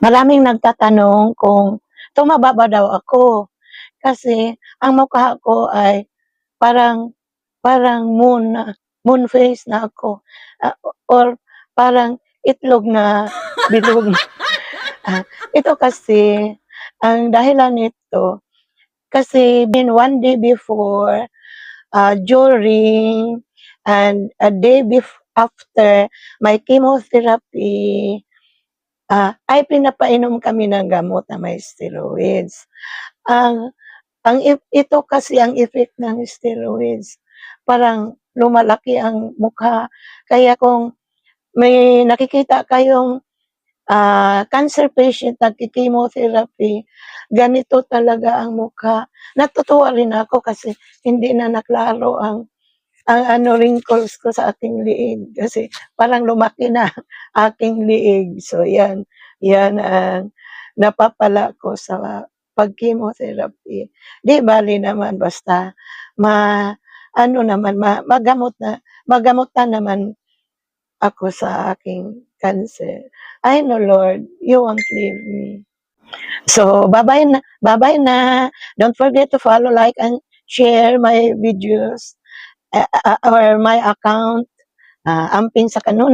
Maraming nagtatanong kung tumaba ba daw ako. Kasi ang mukha ko ay parang parang moon face na ako, or parang itlog na bilog. Ito kasi, ang dahilan nito, kasi one day before, during, and a day after my chemotherapy, ay pinapainom kami ng gamot na may steroids. Ang ito kasi ang effect ng steroids, parang lumalaki ang mukha. Kaya kung may nakikita kayong, cancer patient nagki-chemotherapy, ganito talaga ang mukha. Natutuwa rin ako kasi hindi na naklaro ang wrinkles ko sa aking liig kasi parang lumaki na aking liig. So yan ang napapala ko sa pag-chemotherapy. 'Di bale naman basta ano naman magamutan naman ako sa aking cancer. I know Lord, you won't leave me. So bye-bye na. Don't forget to follow, like, and share my videos, or my account, Amping sa Kanunay.